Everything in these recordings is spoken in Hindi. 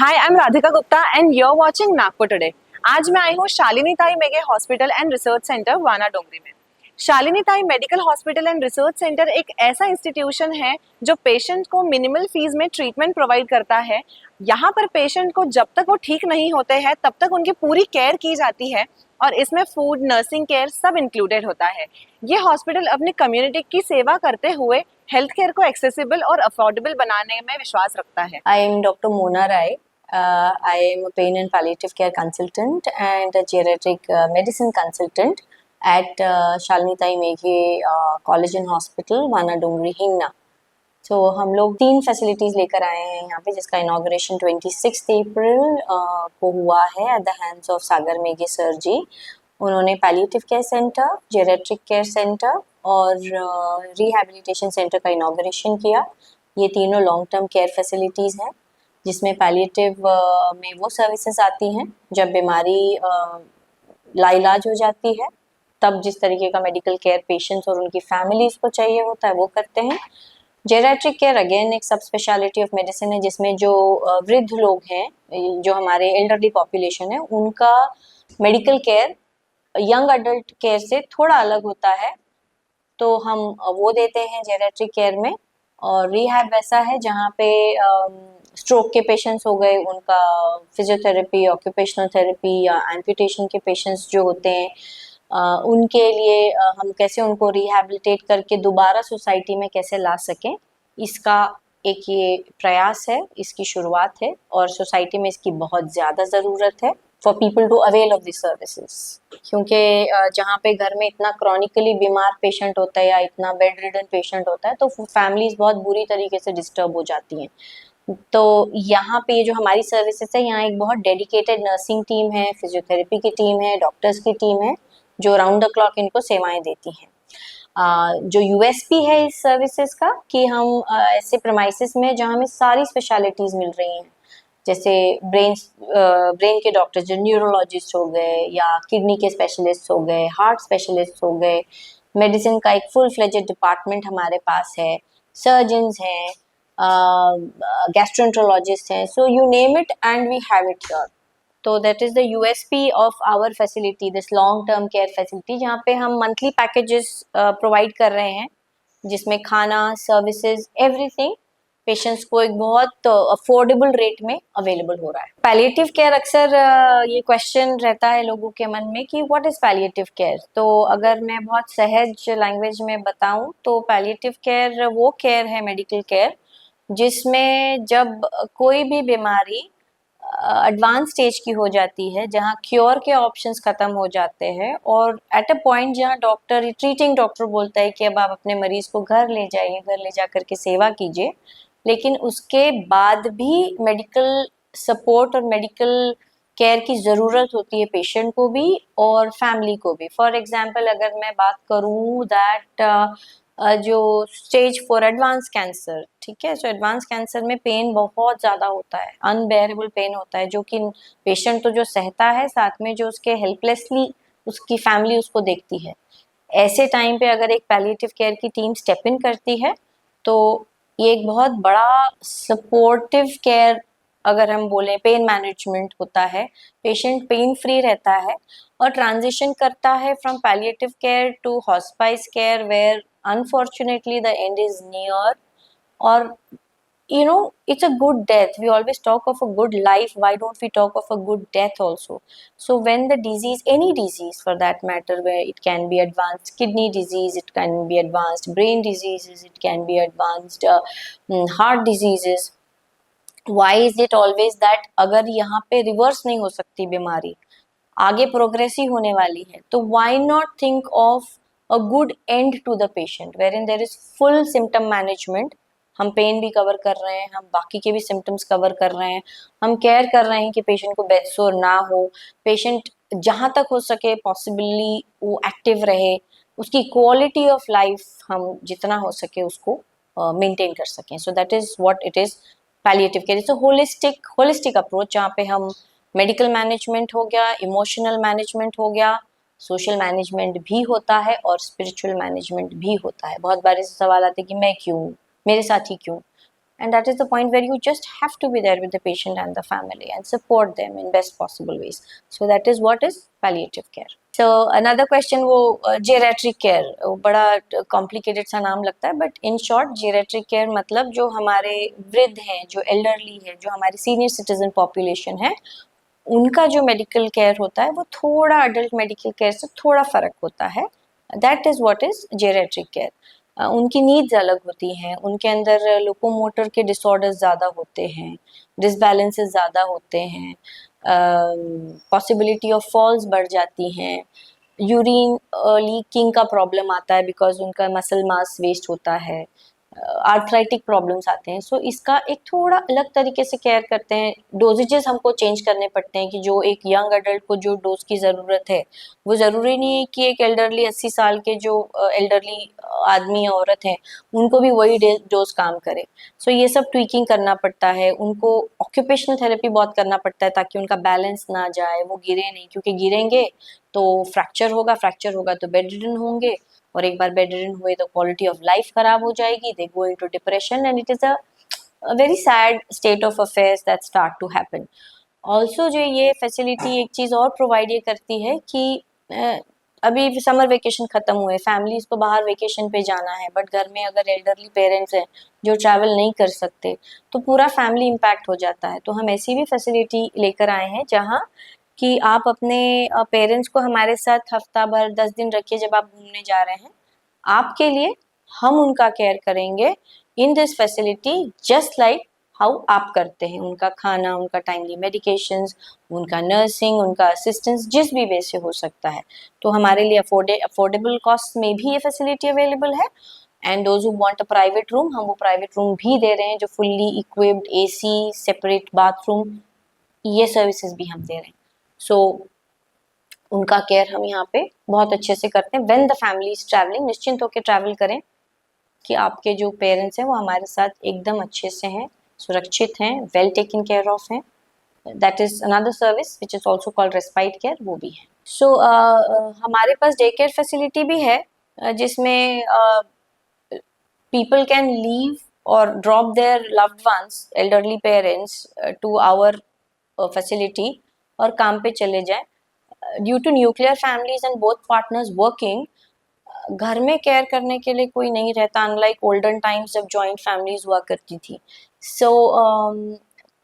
Hi, I am Radhika Gupta and you are watching Nagpur today. आज मैं आई हूँ Shalini Tai Meghe hospital and research centre Wana Dongri में। Shalini Tai medical hospital and research centre एक ऐसा इंस्टीट्यूशन है जो पेशेंट को मिनिमल फीस में ट्रीटमेंट प्रोवाइड करता है। यहाँ पर पेशेंट को जब तक वो ठीक नहीं होते हैं तब तक उनकी पूरी केयर की जाती है और इसमें फूड, नर्सिंग केयर सब इंक्लूडेड होता है। ये हॉस्पिटल अपनी कम्युनिटी की सेवा करते हुए हेल्थ केयर को एक्सेसिबल और अफोर्डेबल बनाने में विश्वास रखता है। I am Dr. Mona Rai. I am a pain and palliative care consultant and a geriatric medicine consultant at Shalini Tai Meghe College and Hospital, Vana Dongri, Hingna. तो हम लोग 3 फैसिलिटीज़ लेकर आए हैं यहाँ पे, जिसका इनाग्रेशन 26 अप्रैल को हुआ है at the hands of Sagar Meghe sir ji. उन्होंने palliative care centre, geriatric care centre और रिहैबिलिटेशन सेंटर का इनाग्रेशन किया। ये तीनों लॉन्ग टर्म केयर फैसिलिटीज़ हैं, जिसमें पैलिएटिव में वो सर्विसेज आती हैं जब बीमारी लाइलाज हो जाती है, तब जिस तरीके का मेडिकल केयर पेशेंट्स और उनकी फैमिलीज़ को चाहिए होता है वो करते हैं। जेरियाट्रिक केयर अगेन एक सब स्पेशलिटी ऑफ मेडिसिन है, जिसमें जो वृद्ध लोग हैं, जो हमारे एल्डरली पॉपुलेशन है, उनका medical care young adult care से थोड़ा अलग होता है, तो हम वो देते हैं जेरियाट्रिक केयर में। और रिहैब वैसा है जहाँ पे स्ट्रोक के पेशेंट्स हो गए, उनका फिजियोथेरेपी, ऑक्यूपेशनल थेरेपी या एम्पुटेशन के पेशेंट्स जो होते हैं, उनके लिए हम कैसे उनको रिहैबिलिटेट करके दोबारा सोसाइटी में कैसे ला सकें, इसका एक ये प्रयास है, इसकी शुरुआत है और सोसाइटी में इसकी बहुत ज़्यादा ज़रूरत है for people to avail of this services. क्योंकि जहाँ पे घर में इतना क्रॉनिकली बीमार पेशेंट होता है या इतना बेड रिडन पेशेंट होता है, तो फैमिलीज बहुत बुरी तरीके से डिस्टर्ब हो जाती हैं। तो यहाँ पे ये जो हमारी सर्विसेज है, यहाँ एक बहुत डेडिकेटेड नर्सिंग टीम है, फिजियोथेरेपी की टीम है, डॉक्टर्स की टीम है, जो राउंड द क्लॉक इनको सेवाएं देती हैं। जो यूएसपी है इस सर्विसेज का कि हम ऐसे प्रमाइसिस में जहाँ हमें सारी स्पेशलिटीज़ मिल रही हैं, जैसे ब्रेन के डॉक्टर जो न्यूरोलॉजिस्ट हो गए, या किडनी के स्पेशलिस्ट हो गए, हार्ट स्पेशलिस्ट हो गए, मेडिसिन का एक फुल फ्लेजेड डिपार्टमेंट हमारे पास है, सर्जन्स हैं, गैस्ट्रोएंटरोलॉजिस्ट हैं, so you name it and we have it here. तो that is the USP of our facility, this long term care facility, जहाँ पे हम मंथली पैकेजेस प्रोवाइड कर रहे हैं, जिसमें खाना, सर्विसेज, एवरीथिंग पेशेंट्स को एक बहुत अफोर्डेबल रेट में अवेलेबल हो रहा है। पैलिएटिव केयर अक्सर ये क्वेश्चन रहता है लोगों के मन में कि व्हाट इज़ पैलिएटिव केयर। तो अगर मैं बहुत सहज लैंग्वेज में बताऊं तो पैलिएटिव केयर वो केयर है, मेडिकल केयर, जिसमें जब कोई भी बीमारी एडवांस स्टेज की हो जाती है, जहाँ क्योर के ऑप्शंस खत्म हो जाते हैं और एट अ पॉइंट जहाँ ट्रीटिंग डॉक्टर बोलता है कि अब आप अपने मरीज को घर ले जाइए, घर ले जा करके सेवा कीजिए, लेकिन उसके बाद भी मेडिकल सपोर्ट और मेडिकल केयर की ज़रूरत होती है पेशेंट को भी और फैमिली को भी। फॉर एग्जांपल अगर मैं बात करूँ दैट जो स्टेज 4 एडवांस कैंसर, ठीक है, सो एडवांस कैंसर में पेन बहुत ज़्यादा होता है, अनबेरेबल पेन होता है, जो कि पेशेंट तो जो सहता है, साथ में जो उसके हेल्पलेसली उसकी फैमिली उसको देखती है। ऐसे टाइम पे अगर एक पैलिएटिव केयर की टीम स्टेप इन करती है तो ये एक बहुत बड़ा सपोर्टिव केयर, अगर हम बोलें पेन मैनेजमेंट होता है, पेशेंट पेन फ्री रहता है और ट्रांजिशन करता है from palliative care to hospice care, where unfortunately the end is near, or you know, it's a good death. We always talk of a good life, why don't we talk of a good death also? So when the disease, any disease for that matter, where it can be advanced kidney disease, it can be advanced brain diseases, it can be advanced heart diseases, why is it always that अगर यहाँ पे रिवर्स नहीं हो सकती बीमारी, आगे प्रोग्रेस ही होने वाली है, तो why not think of a good end to the patient wherein there is full symptom management। हम पेन भी कवर कर रहे हैं, हम बाकी के भी सिम्टम्स कवर कर रहे हैं, हम केयर कर रहे हैं कि पेशेंट को बेडसोर ना हो, पेशेंट जहाँ तक हो सके पॉसिबली वो एक्टिव रहे, उसकी क्वालिटी ऑफ लाइफ हम जितना हो सके उसको मेंटेन कर सकें। So that is what it is palliative care. It's a holistic approach, जहाँ पे हम मेडिकल मैनेजमेंट हो गया, इमोशनल मैनेजमेंट हो गया, सोशल मैनेजमेंट भी होता है और स्पिरिचुअल मैनेजमेंट भी होता है। बहुत बार ऐसे सवाल आते हैं कि मैं क्यों, मेरे साथ ही क्यों, and that is the point where you just have to be there with the patient and the family and support them in best possible ways. So that is what is palliative care. So another question, वो geriatric care, वो बड़ा complicated सा नाम लगता है, but in short geriatric care मतलब जो हमारे वृद्ध हैं, जो elderly है, जो हमारी senior citizen population है, उनका जो मेडिकल केयर होता है वो थोड़ा अडल्ट मेडिकल केयर से थोड़ा फ़र्क होता है. That is what is geriatric care. उनकी नीड्स अलग होती हैं, उनके अंदर लोकोमोटर के डिसऑर्डर्स ज़्यादा होते हैं, डिसबैलेंसेस ज़्यादा होते हैं, पॉसिबिलिटी ऑफ फॉल्स बढ़ जाती हैं, यूरिन लीकिंग का प्रॉब्लम आता है बिकॉज उनका मसल मास वेस्ट होता है, आर्थराइटिक प्रॉब्लम्स आते हैं. सो इसका एक थोड़ा अलग तरीके से केयर करते हैं. डोजेजेस हमको चेंज करने पड़ते हैं कि जो एक यंग अडल्ट को जो डोज की ज़रूरत है वो ज़रूरी नहीं है कि एक एल्डरली 80 साल के जो एल्डरली आदमी या औरत हैं उनको भी वही डोज काम करे. सो ये सब ट्वीकिंग करना पड़ता है. उनको ऑक्यूपेशनल थेरेपी बहुत करना पड़ता है ताकि उनका बैलेंस ना जाए, वो गिरे नहीं, क्योंकि गिरेंगे तो फ्रैक्चर होगा तो बेड रिडन होंगे, और एक बार बेड रिडन हुए तो क्वालिटी ऑफ लाइफ खराब हो जाएगी. They go into depression and it is a very sad state of affairs that start to happen. Also जो ये फैसिलिटी एक चीज़ और प्रोवाइड ये करती है कि अभी समर वेकेशन ख़त्म हुए, फैमिलीज़ को बाहर वेकेशन पे जाना है, बट घर में अगर एल्डरली पेरेंट्स हैं जो ट्रैवल नहीं कर सकते तो पूरा फैमिली इम्पैक्ट हो जाता है. तो हम ऐसी भी फैसिलिटी लेकर आए हैं जहाँ कि आप अपने पेरेंट्स को हमारे साथ हफ्ता भर 10 दिन रखिए जब आप घूमने जा रहे हैं. आपके लिए हम उनका केयर करेंगे in this facility just like how आप करते हैं. उनका खाना, उनका टाइमली मेडिकेशंस, उनका नर्सिंग, उनका असिस्टेंस जिस भी वे से हो सकता है. तो हमारे लिए अफोर्डेबल कॉस्ट में भी ये फैसिलिटी अवेलेबल है. And those who want a private room, हम वो प्राइवेट रूम भी दे रहे हैं जो fully equipped, AC, separate bathroom, ये सर्विसेज भी हम दे रहे हैं. सो उनका केयर हम यहाँ पे बहुत अच्छे से करते हैं. When the family is travelling, निश्चिंत होकर ट्रैवल करें कि आपके जो पेरेंट्स हैं वो हमारे साथ एकदम अच्छे से हैं, सुरक्षित हैं, वेल टेकन केयर ऑफ हैं. That is another service which is also called respite care, वो भी है. सो हमारे पास डे केयर फैसिलिटी भी है जिसमें people can leave or drop their loved ones, elderly parents, to our facility और काम पे चले जाएं. Due to nuclear families and both partners working, घर में केयर करने के लिए कोई नहीं रहता, अनलाइक ओल्डन टाइम्स जब जॉइंट फैमिलीज हुआ करती थी. सो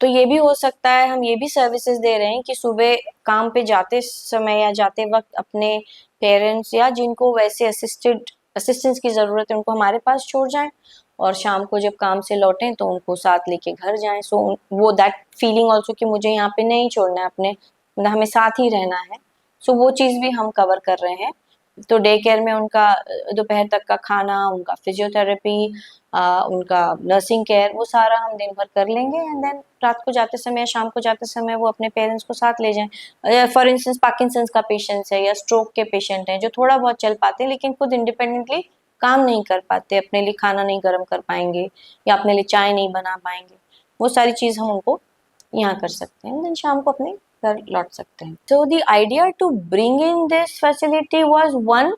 तो ये भी हो सकता है, हम ये भी सर्विसेज दे रहे हैं कि सुबह काम पे जाते समय या जाते वक्त अपने पेरेंट्स या जिनको वैसे असिस्टेंस की ज़रूरत है उनको हमारे पास छोड़ जाएं, और शाम को जब काम से लौटें तो उनको साथ लेके घर जाएं. सो वो दैट फीलिंग ऑल्सो कि मुझे यहाँ पे नहीं छोड़ना है, अपने मतलब हमें साथ ही रहना है. सो वो चीज़ भी हम कवर कर रहे हैं. तो डे केयर में उनका दोपहर तक का खाना, उनका फिजियोथेरेपी, उनका नर्सिंग केयर, वो सारा हम दिन भर कर लेंगे. एंड देन रात को जाते समय, शाम को जाते समय वो अपने पेरेंट्स को साथ ले जाएं. फॉर इंस्टेंस पार्किंसंस का पेशेंट्स है या स्ट्रोक के पेशेंट हैं जो थोड़ा बहुत चल पाते हैं लेकिन खुद इंडिपेंडेंटली काम नहीं कर पाते, अपने लिए खाना नहीं गर्म कर पाएंगे या अपने लिए चाय नहीं बना पाएंगे, वो सारी चीज़ हम उनको यहाँ कर सकते हैं. देन शाम को अपने घर लौट सकते हैं. So the idea to bring in this facility was one,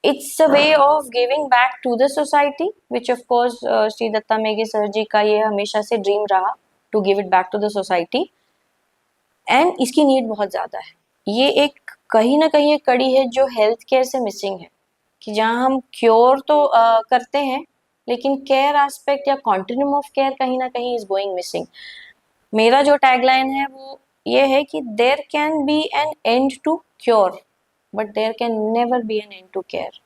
it's a way of giving back to the society, which of course Shri Datta Meghe sir ji का ये हमेशा से ड्रीम रहा to give it back to the society. And इसकी नीड बहुत ज़्यादा है. ये एक कहीं ना कहीं एक कड़ी है जो हेल्थ केयर से मिसिंग है, कि जहाँ हम क्योर तो करते हैं लेकिन केयर एस्पेक्ट या कॉन्टिन्यूम ऑफ केयर कहीं ना कहीं इज गोइंग मिसिंग. मेरा जो टैगलाइन है वो ये है कि there can be an end to cure but there can never be an end to care.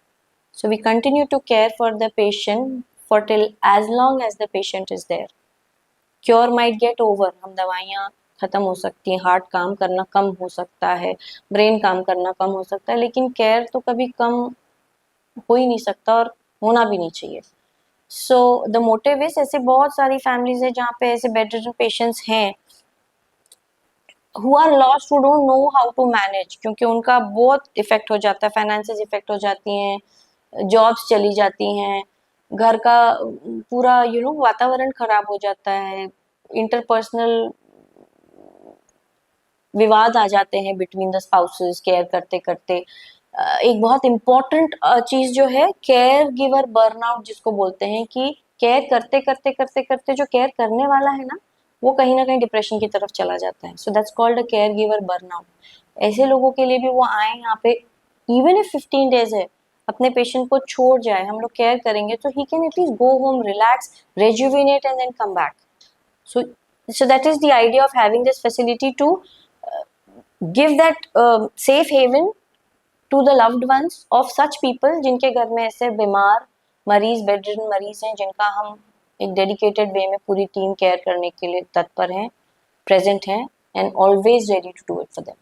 So we continue to care for the patient for till as long as the patient is there. Cure might get over, हम दवाइयाँ ख़त्म हो सकती हैं, हार्ट काम करना कम हो सकता है, ब्रेन काम करना कम हो सकता है, लेकिन केयर तो कभी कम हो ही नहीं सकता और होना भी नहीं चाहिए. सो द मोटिव इज, ऐसे बहुत सारी फैमिलीज है जहाँ पे ऐसे बेड रिडन पेशेंट्स हैं who are lost, who don't know how to manage, क्योंकि उनका बहुत इफेक्ट हो जाता है, फाइनेंसेस इफेक्ट हो जाती हैं, जॉब्स चली जाती हैं, घर का पूरा वातावरण खराब हो जाता है, इंटरपर्सनल विवाद आ जाते हैं बिटवीन द स्पाउसेस केयर करते करते. एक बहुत इम्पोर्टेंट चीज़ जो है केयर गिवर बर्नआउट जिसको बोलते हैं, कि केयर करते करते करते करते जो केयर करने वाला है ना, वो कहीं ना कहीं डिप्रेशन की तरफ चला जाता है. So that's called a care giver burnout. ऐसे लोगों के लिए भी वो आए यहाँ पे, इवन इफ 15 डेज है, अपने पेशेंट को छोड़ जाए, हम लोग केयर करेंगे, तो he can at least go home, relax, rejuvenate and then come back. So that is the idea of having this facility to give that safe haven to the loved ones of such people जिनके घर में ऐसे बीमार मरीज, बेडरिडन मरीज हैं, जिनका हम एक डेडिकेटेड वे में पूरी टीम केयर करने के लिए तत्पर हैं, प्रेजेंट हैं, and always ready to do it for them.